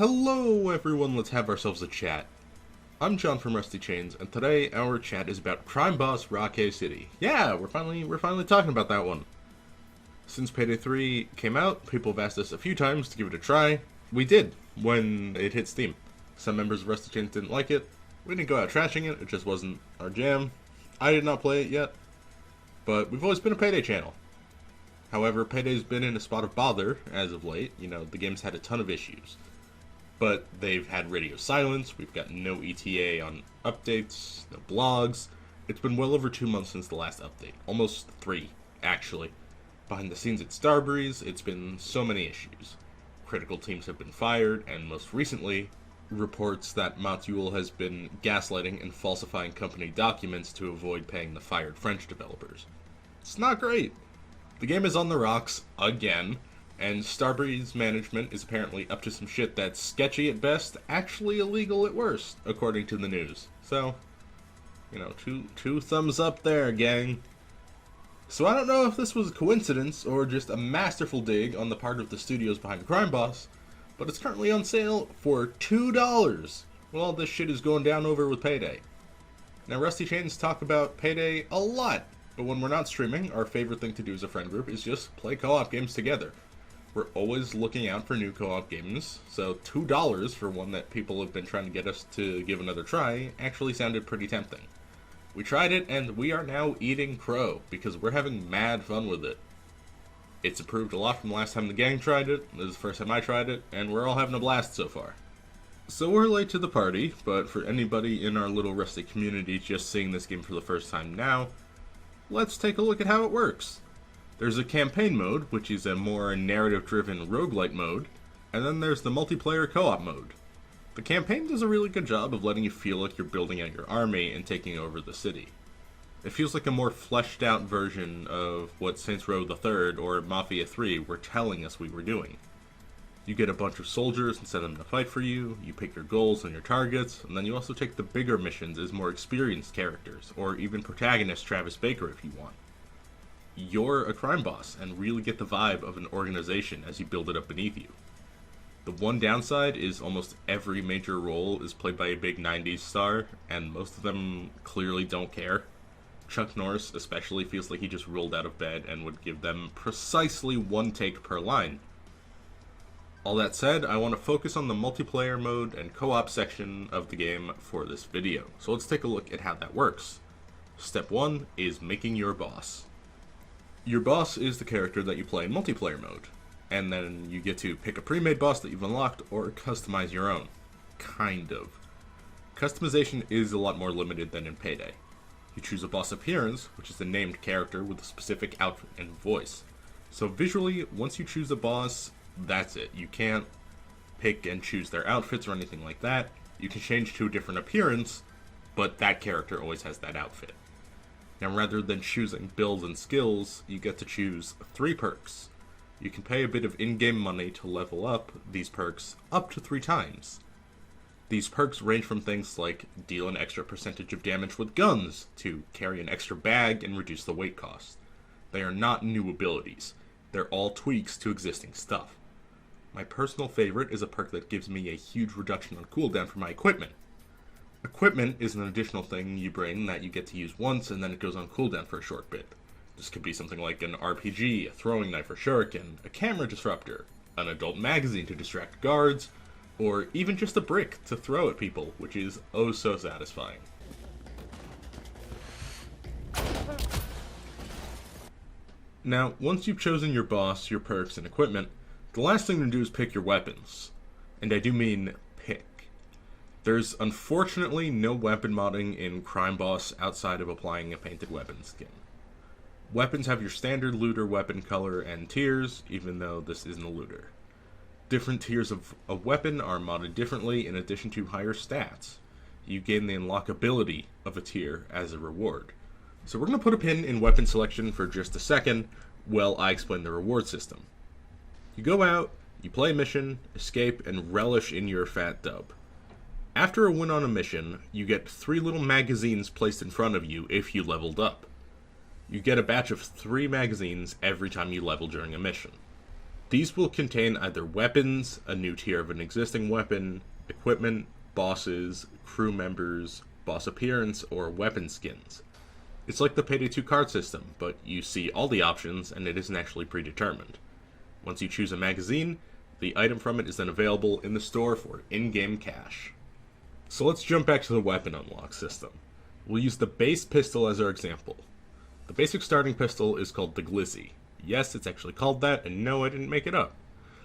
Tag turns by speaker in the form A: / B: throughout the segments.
A: Hello everyone, let's have ourselves a chat. I'm John from Rusty Chains, and today our chat is about crime boss Rockay City. Yeah, we're finally talking about that one. Since Payday 3 came out, people have asked us a few times to give it a try. We did, when it hit Steam. Some members of Rusty Chains didn't like it. We didn't go out trashing it just wasn't our jam. I did not play it yet, but we've always been a Payday channel. However, Payday's been in a spot of bother as of late. You know, the game's had a ton of issues. But they've had radio silence, we've got no ETA on updates, no blogs. It's been well over 2 months since the last update. Almost 3, actually. Behind the scenes at Starbreeze, it's been so many issues. Critical teams have been fired, and most recently, reports that Matul has been gaslighting and falsifying company documents to avoid paying the fired French developers. It's not great. The game is on the rocks, again. And Starbreeze management is apparently up to some shit that's sketchy at best, actually illegal at worst, according to the news. So, you know, two thumbs up there, gang. So I don't know if this was a coincidence or just a masterful dig on the part of the studios behind Crime Boss, but it's currently on sale for $2. Well, this shit is going down over with Payday. Now, Rusty Chains talk about Payday a lot, but when we're not streaming, our favorite thing to do as a friend group is just play co-op games together. We're always looking out for new co-op games, so $2 for one that people have been trying to get us to give another try actually sounded pretty tempting. We tried it, and we are now eating crow, because we're having mad fun with it. It's improved a lot from last time the gang tried it, this is the first time I tried it, and we're all having a blast so far. So we're late to the party, but for anybody in our little Rusty community just seeing this game for the first time now, let's take a look at how it works. There's a campaign mode, which is a more narrative-driven roguelite mode, and then there's the multiplayer co-op mode. The campaign does a really good job of letting you feel like you're building out your army and taking over the city. It feels like a more fleshed out version of what Saints Row the Third or Mafia 3 were telling us we were doing. You get a bunch of soldiers and send them to fight for you, you pick your goals and your targets, and then you also take the bigger missions as more experienced characters, or even protagonist Travis Baker if you want. You're a crime boss and really get the vibe of an organization as you build it up beneath you. The one downside is almost every major role is played by a big 90s star, and most of them clearly don't care. Chuck Norris especially feels like he just rolled out of bed and would give them precisely one take per line. All that said, I want to focus on the multiplayer mode and co-op section of the game for this video, so let's take a look at how that works. Step 1 is making your boss. Your boss is the character that you play in multiplayer mode, and then you get to pick a pre-made boss that you've unlocked or customize your own. Kind of. Customization is a lot more limited than in Payday. You choose a boss appearance, which is a named character with a specific outfit and voice. So visually, once you choose a boss, that's it. You can't pick and choose their outfits or anything like that. You can change to a different appearance, but that character always has that outfit. Now, rather than choosing builds and skills, you get to choose 3 perks. You can pay a bit of in-game money to level up these perks up to 3 times. These perks range from things like deal an extra percentage of damage with guns, to carry an extra bag and reduce the weight cost. They are not new abilities. They're all tweaks to existing stuff. My personal favorite is a perk that gives me a huge reduction on cooldown for my equipment. Equipment is an additional thing you bring that you get to use once and then it goes on cooldown for a short bit. This could be something like an RPG, a throwing knife or shuriken, a camera disruptor, an adult magazine to distract guards, or even just a brick to throw at people, which is oh so satisfying. Now, once you've chosen your boss, your perks, and equipment, the last thing to do is pick your weapons. And I do mean pick. There's unfortunately no weapon modding in Crime Boss outside of applying a painted weapon skin. Weapons have your standard looter weapon color and tiers, even though this isn't a looter. Different tiers of a weapon are modded differently in addition to higher stats. You gain the unlockability of a tier as a reward. So we're going to put a pin in weapon selection for just a second while I explain the reward system. You go out, you play a mission, escape, and relish in your fat dub. After a win on a mission, you get 3 little magazines placed in front of you if you leveled up. You get a batch of 3 magazines every time you level during a mission. These will contain either weapons, a new tier of an existing weapon, equipment, bosses, crew members, boss appearance, or weapon skins. It's like the Payday 2 card system, but you see all the options and it isn't actually predetermined. Once you choose a magazine, the item from it is then available in the store for in-game cash. So let's jump back to the weapon unlock system. We'll use the base pistol as our example. The basic starting pistol is called the Glizzy. Yes, it's actually called that, and no, I didn't make it up.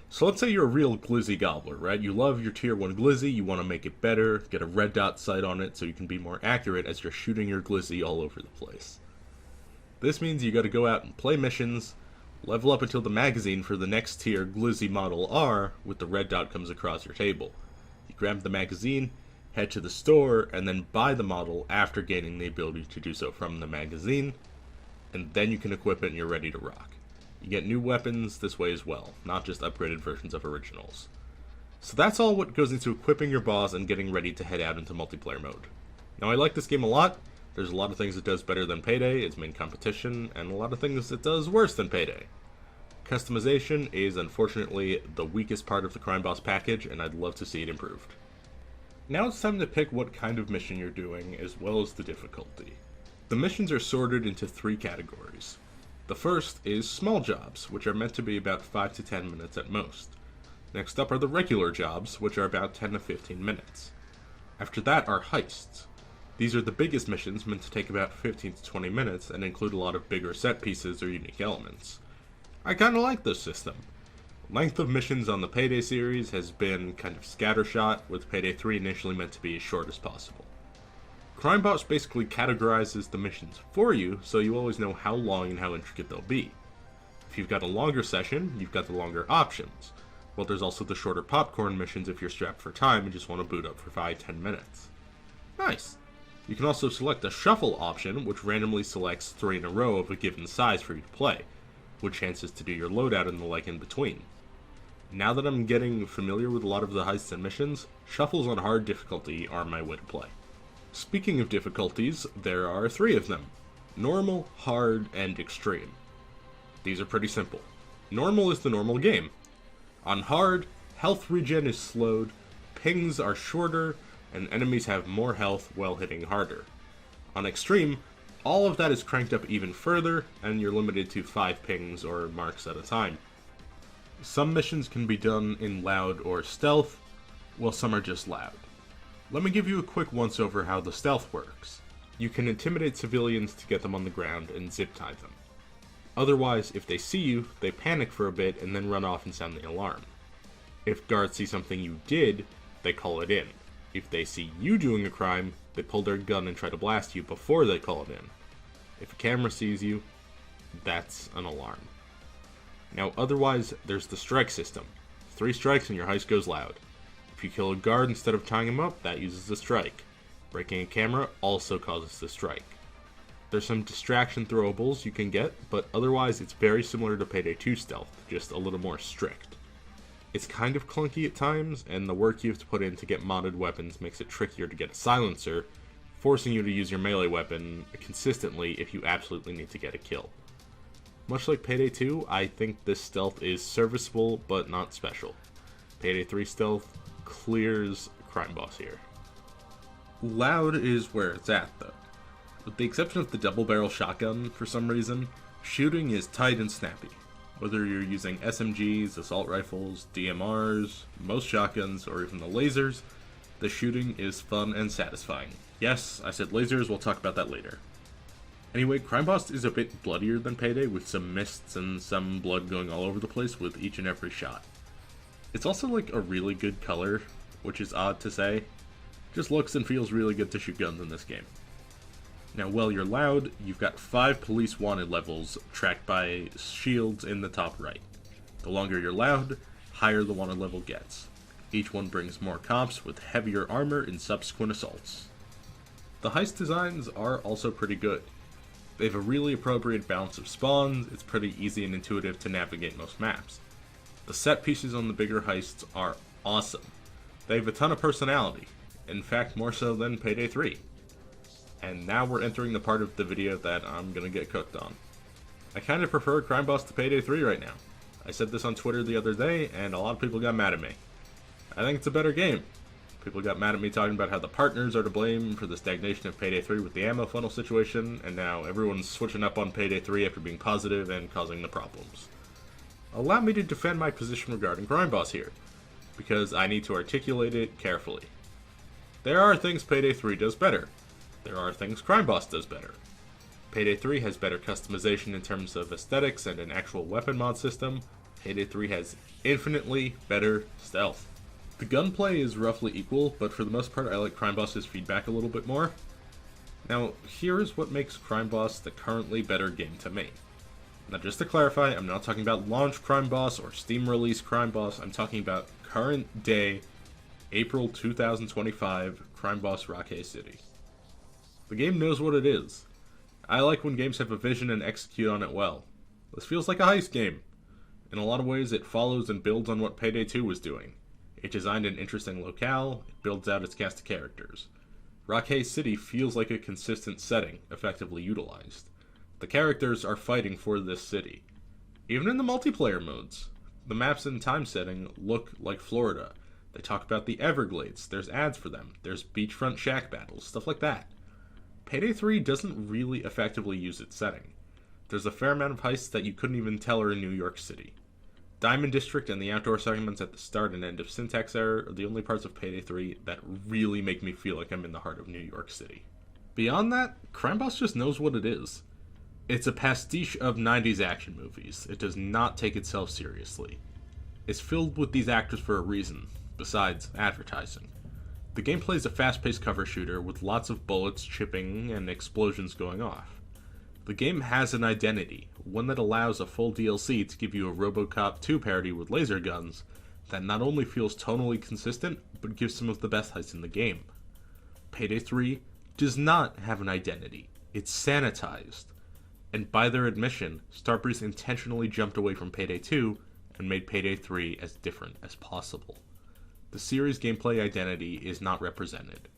A: So let's say you're a real Glizzy gobbler, right? You love your tier 1 Glizzy, you want to make it better, get a red dot sight on it so you can be more accurate as you're shooting your Glizzy all over the place. This means you gotta go out and play missions, level up until the magazine for the next tier Glizzy Model R with the red dot comes across your table. You grab the magazine, head to the store, and then buy the model after gaining the ability to do so from the magazine, and then you can equip it and you're ready to rock. You get new weapons this way as well, not just upgraded versions of originals. So that's all what goes into equipping your boss and getting ready to head out into multiplayer mode. Now I like this game a lot. There's a lot of things it does better than Payday, its main competition, and a lot of things it does worse than Payday. Customization is unfortunately the weakest part of the Crime Boss package, and I'd love to see it improved. Now it's time to pick what kind of mission you're doing, as well as the difficulty. The missions are sorted into 3 categories. The first is small jobs, which are meant to be about 5 to 10 minutes at most. Next up are the regular jobs, which are about 10 to 15 minutes. After that are heists. These are the biggest missions, meant to take about 15 to 20 minutes, and include a lot of bigger set pieces or unique elements. I kinda like this system. Length of missions on the Payday series has been kind of scattershot, with Payday 3 initially meant to be as short as possible. Crime Boss basically categorizes the missions for you, so you always know how long and how intricate they'll be. If you've got a longer session, you've got the longer options. Well, there's also the shorter popcorn missions if you're strapped for time and just want to boot up for 5-10 minutes. Nice! You can also select a shuffle option, which randomly selects 3 in a row of a given size for you to play, with chances to do your loadout and the like in between. Now that I'm getting familiar with a lot of the heists and missions, shuffles on hard difficulty are my way to play. Speaking of difficulties, there are 3 of them: normal, hard, and extreme. These are pretty simple. Normal is the normal game. On hard, health regen is slowed, pings are shorter, and enemies have more health while hitting harder. On extreme, all of that is cranked up even further, and you're limited to 5 pings or marks at a time. Some missions can be done in loud or stealth, while some are just loud. Let me give you a quick once-over how the stealth works. You can intimidate civilians to get them on the ground and zip-tie them. Otherwise, if they see you, they panic for a bit and then run off and sound the alarm. If guards see something you did, they call it in. If they see you doing a crime, they pull their gun and try to blast you before they call it in. If a camera sees you, that's an alarm. Now otherwise, there's the strike system. 3 strikes and your heist goes loud. If you kill a guard instead of tying him up, that uses the strike. Breaking a camera also causes the strike. There's some distraction throwables you can get, but otherwise it's very similar to Payday 2 stealth, just a little more strict. It's kind of clunky at times, and the work you have to put in to get modded weapons makes it trickier to get a silencer, forcing you to use your melee weapon consistently if you absolutely need to get a kill. Much like Payday 2, I think this stealth is serviceable, but not special. Payday 3 stealth clears Crime Boss here. Loud is where it's at, though. With the exception of the double-barrel shotgun, for some reason, shooting is tight and snappy. Whether you're using SMGs, assault rifles, DMRs, most shotguns, or even the lasers, the shooting is fun and satisfying. Yes, I said lasers, we'll talk about that later. Anyway, Crime Boss is a bit bloodier than Payday, with some mists and some blood going all over the place with each and every shot. It's also like a really good color, which is odd to say. Just looks and feels really good to shoot guns in this game. Now while you're loud, you've got 5 police wanted levels tracked by shields in the top right. The longer you're loud, higher the wanted level gets. Each one brings more cops with heavier armor in subsequent assaults. The heist designs are also pretty good. They have a really appropriate balance of spawns, it's pretty easy and intuitive to navigate most maps. The set pieces on the bigger heists are awesome. They have a ton of personality, in fact more so than Payday 3. And now we're entering the part of the video that I'm gonna get cooked on. I kinda prefer Crime Boss to Payday 3 right now. I said this on Twitter the other day, and a lot of people got mad at me. I think it's a better game. People got mad at me talking about how the partners are to blame for the stagnation of Payday 3 with the ammo funnel situation, and now everyone's switching up on Payday 3 after being positive and causing the problems. Allow me to defend my position regarding Crime Boss here, because I need to articulate it carefully. There are things Payday 3 does better. There are things Crime Boss does better. Payday 3 has better customization in terms of aesthetics and an actual weapon mod system. Payday 3 has infinitely better stealth. The gunplay is roughly equal, but for the most part I like Crime Boss's feedback a little bit more. Now, here's what makes Crime Boss the currently better game to me. Now, just to clarify, I'm not talking about launch Crime Boss or Steam release Crime Boss, I'm talking about current day, April 2025, Crime Boss Rockay City. The game knows what it is. I like when games have a vision and execute on it well. This feels like a heist game. In a lot of ways, it follows and builds on what Payday 2 was doing. It designed an interesting locale, it builds out its cast of characters. Rockay City feels like a consistent setting, effectively utilized. The characters are fighting for this city. Even in the multiplayer modes, the maps and time setting look like Florida. They talk about the Everglades, there's ads for them, there's beachfront shack battles, stuff like that. Payday 3 doesn't really effectively use its setting. There's a fair amount of heists that you couldn't even tell are in New York City. Diamond District and the outdoor segments at the start and end of Syntax Error are the only parts of Payday 3 that really make me feel like I'm in the heart of New York City. Beyond that, Crime Boss just knows what it is. It's a pastiche of 90s action movies. It does not take itself seriously. It's filled with these actors for a reason, besides advertising. The gameplay is a fast-paced cover shooter with lots of bullets chipping and explosions going off. The game has an identity, one that allows a full DLC to give you a RoboCop 2 parody with laser guns that not only feels tonally consistent, but gives some of the best heists in the game. Payday 3 does not have an identity. It's sanitized. And by their admission, Starbreeze intentionally jumped away from Payday 2 and made Payday 3 as different as possible. The series' gameplay identity is not represented.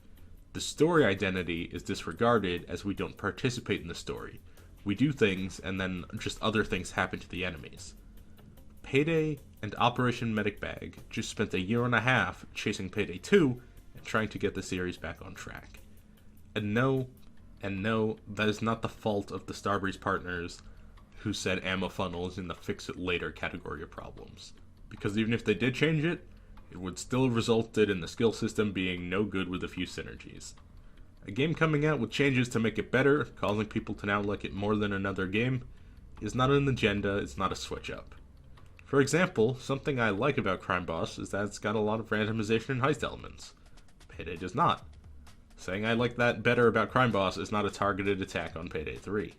A: The story identity is disregarded as we don't participate in the story. We do things, and then just other things happen to the enemies. Payday and Operation Medic Bag just spent a year and a half chasing Payday 2 and trying to get the series back on track. And no, that is not the fault of the Starbreeze partners who said ammo funnel is in the fix-it-later category of problems. Because even if they did change it, it would still have resulted in the skill system being no good with a few synergies. A game coming out with changes to make it better, causing people to now like it more than another game, is not an agenda, it's not a switch-up. For example, something I like about Crime Boss is that it's got a lot of randomization and heist elements. Payday does not. Saying I like that better about Crime Boss is not a targeted attack on Payday 3.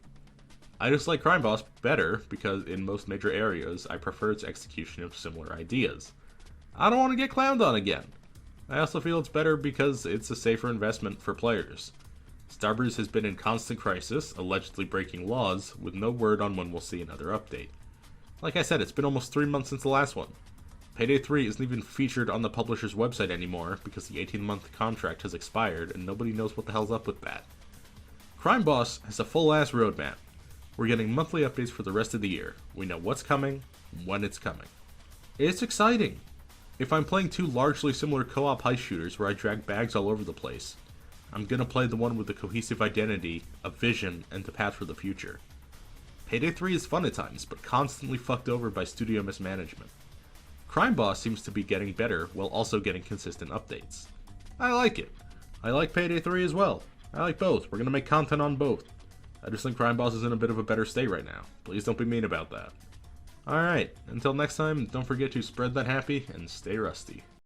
A: I just like Crime Boss better because in most major areas I prefer its execution of similar ideas. I don't want to get clowned on again. I also feel it's better because it's a safer investment for players. Starbreeze has been in constant crisis, allegedly breaking laws, with no word on when we'll see another update. Like I said, it's been almost 3 months since the last one. Payday 3 isn't even featured on the publisher's website anymore because the 18-month contract has expired and nobody knows what the hell's up with that. Crime Boss has a full-ass roadmap. We're getting monthly updates for the rest of the year. We know what's coming, when it's coming. It's exciting! If I'm playing two largely similar co-op heist shooters where I drag bags all over the place, I'm gonna play the one with a cohesive identity, a vision, and the path for the future. Payday 3 is fun at times, but constantly fucked over by studio mismanagement. Crime Boss seems to be getting better while also getting consistent updates. I like it. I like Payday 3 as well. I like both. We're gonna make content on both. I just think Crime Boss is in a bit of a better state right now. Please don't be mean about that. Alright, until next time, don't forget to spread that happy and stay rusty.